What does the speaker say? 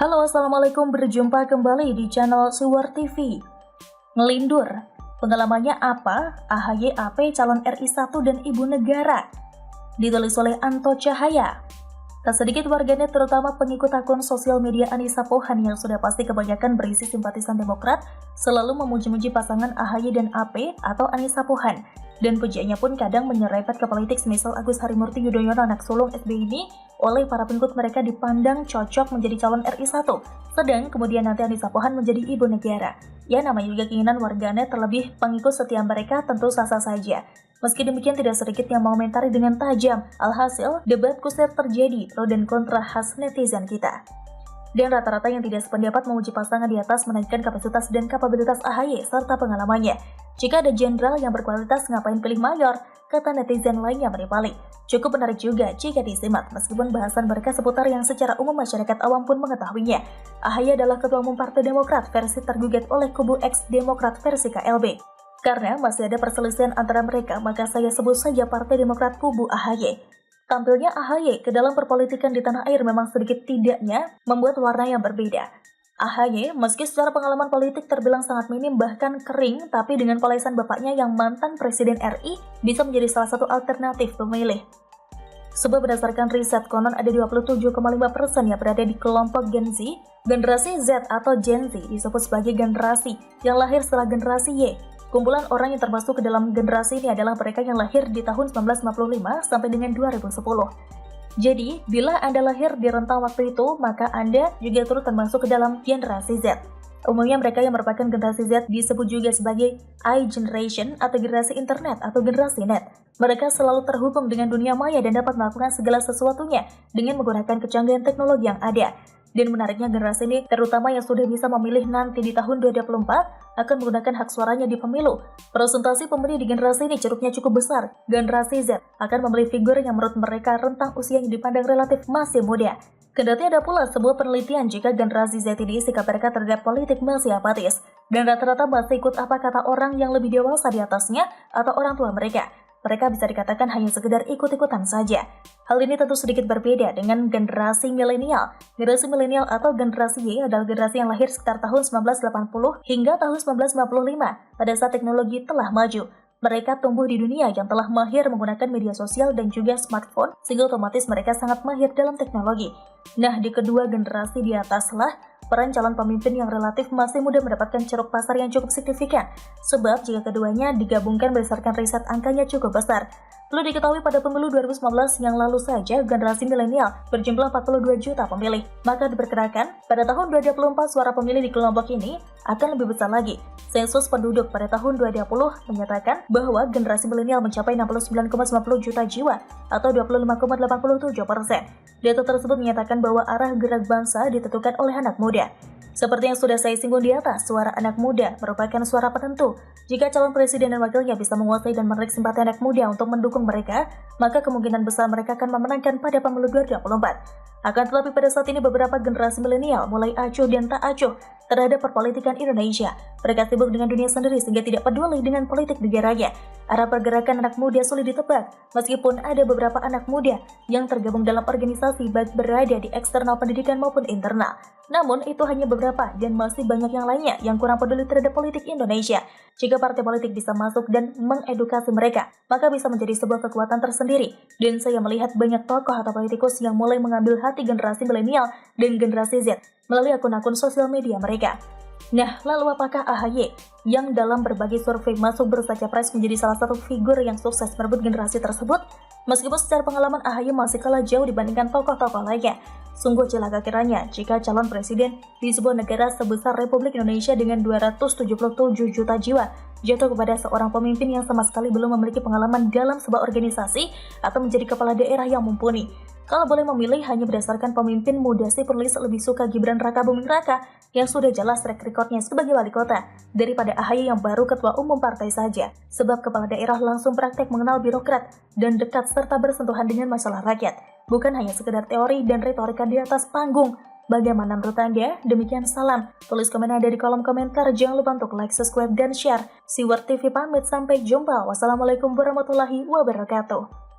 Halo, Assalamualaikum, berjumpa kembali di channel Siwar TV. Ngelindur, pengalamannya apa? AHY AP calon RI1 dan ibu negara. Ditulis oleh Anto Cahaya. Tak sedikit warganet terutama pengikut akun sosial media Anissa Pohan yang sudah pasti kebanyakan berisi simpatisan Demokrat selalu memuji-muji pasangan AHY dan AP atau Anissa Pohan. Dan pujiannya pun kadang menyerempet ke politik semisal Agus Harimurti Yudhoyono anak sulung SBY ini oleh para pengikut mereka dipandang cocok menjadi calon RI1. Sedang kemudian nanti Anissa Pohan menjadi ibu negara. Ya, namanya juga keinginan warganet, terlebih pengikut setia mereka tentu sah-sah saja. Meski demikian tidak sedikit yang mengomentari dengan tajam. Alhasil, debat kusir terjadi pro dan kontra khas netizen kita. Dan rata-rata yang tidak sependapat memuji pasangan di atas menaikkan kapasitas dan kapabilitas AHY serta pengalamannya. Jika ada jenderal yang berkualitas ngapain pilih mayor, kata netizen lainnya berpaling. Cukup menarik juga jika disimak, meskipun bahasan mereka seputar yang secara umum masyarakat awam pun mengetahuinya. AHY adalah ketua umum Partai Demokrat versi tergugat oleh kubu ex-Demokrat versi KLB. Karena masih ada perselisihan antara mereka, maka saya sebut saja Partai Demokrat kubu AHY. Tampilnya AHY ke dalam perpolitikan di tanah air memang sedikit tidaknya membuat warna yang berbeda. AHY meski secara pengalaman politik terbilang sangat minim bahkan kering, tapi dengan polesan bapaknya yang mantan Presiden RI bisa menjadi salah satu alternatif pemilih. Sebab berdasarkan riset konon ada 27,5% yang berada di kelompok Gen Z. Generasi Z atau Gen Z disebut sebagai generasi yang lahir setelah generasi Y. Kumpulan orang yang termasuk ke dalam generasi ini adalah mereka yang lahir di tahun 1955 sampai dengan 2010. Jadi, bila Anda lahir di rentang waktu itu, maka Anda juga turut termasuk ke dalam generasi Z. Umumnya mereka yang merupakan generasi Z disebut juga sebagai I generation atau generasi internet atau generasi net. Mereka selalu terhubung dengan dunia maya dan dapat melakukan segala sesuatunya dengan menggunakan kecanggihan teknologi yang ada. Dan menariknya generasi ini, terutama yang sudah bisa memilih nanti di tahun 2024, akan menggunakan hak suaranya di pemilu. Presentasi pemilih di generasi ini ceruknya cukup besar. Generasi Z akan memilih figur yang menurut mereka rentang usia yang dipandang relatif masih muda. Kendati ada pula sebuah penelitian jika generasi Z ini sikap mereka terhadap politik masih apatis. Dan rata-rata masih ikut apa kata orang yang lebih dewasa di atasnya atau orang tua mereka. Mereka bisa dikatakan hanya sekedar ikut-ikutan saja. Hal ini tentu sedikit berbeda dengan generasi milenial. Generasi milenial atau generasi Y adalah generasi yang lahir sekitar tahun 1980 hingga tahun 1995 pada saat teknologi telah maju. Mereka tumbuh di dunia yang telah mahir menggunakan media sosial dan juga smartphone, sehingga otomatis mereka sangat mahir dalam teknologi. Nah, di kedua generasi di ataslah peran calon pemimpin yang relatif masih muda mendapatkan ceruk pasar yang cukup signifikan, sebab jika keduanya digabungkan berdasarkan riset angkanya cukup besar. Perlu diketahui pada pemilu 2019 yang lalu saja generasi milenial berjumlah 42 juta pemilih. Maka diperkirakan pada tahun 2024 suara pemilih di kelompok ini akan lebih besar lagi. Sensus penduduk pada tahun 2020 menyatakan bahwa generasi milenial mencapai 69,90 juta jiwa atau 25,87%. Data tersebut menyatakan bahwa arah gerak bangsa ditentukan oleh anak muda. Seperti yang sudah saya singgung di atas, suara anak muda merupakan suara penentu. Jika calon presiden dan wakilnya bisa menguasai dan menarik simpati anak muda untuk mendukung mereka, maka kemungkinan besar mereka akan memenangkan pada pemilu 2024. Akan tetapi pada saat ini beberapa generasi milenial mulai acuh dan tak acuh terhadap perpolitikan Indonesia. Mereka sibuk dengan dunia sendiri sehingga tidak peduli dengan politik negaranya. Arah pergerakan anak muda sulit ditebak, meskipun ada beberapa anak muda yang tergabung dalam organisasi baik berada di eksternal pendidikan maupun internal. Namun itu hanya beberapa dan masih banyak yang lainnya yang kurang peduli terhadap politik Indonesia. Jika partai politik bisa masuk dan mengedukasi mereka, maka bisa menjadi sebuah kekuatan tersendiri. Dan saya melihat banyak tokoh atau politikus yang mulai mengambil hati generasi milenial dan generasi Z melalui akun-akun sosial media mereka. Nah, lalu apakah AHY yang dalam berbagai survei masuk bursa capres menjadi salah satu figur yang sukses merebut generasi tersebut? Meskipun secara pengalaman AHY masih kalah jauh dibandingkan tokoh-tokoh lainnya. Sungguh celaka kiranya jika calon presiden di sebuah negara sebesar Republik Indonesia dengan 277 juta jiwa jatuh kepada seorang pemimpin yang sama sekali belum memiliki pengalaman dalam sebuah organisasi atau menjadi kepala daerah yang mumpuni. Kalau boleh memilih hanya berdasarkan pemimpin muda, si penulis lebih suka Gibran Rakabuming Raka yang sudah jelas track recordnya sebagai wali kota daripada AHY yang baru ketua umum partai saja. Sebab kepala daerah langsung praktek mengenal birokrat dan dekat serta bersentuhan dengan masalah rakyat. Bukan hanya sekedar teori dan retorika di atas panggung. Bagaimana menurut Anda? Demikian salam. Tulis komen Anda di kolom komentar. Jangan lupa untuk like, subscribe, dan share. Siwar TV pamit. Sampai jumpa. Wassalamualaikum warahmatullahi wabarakatuh.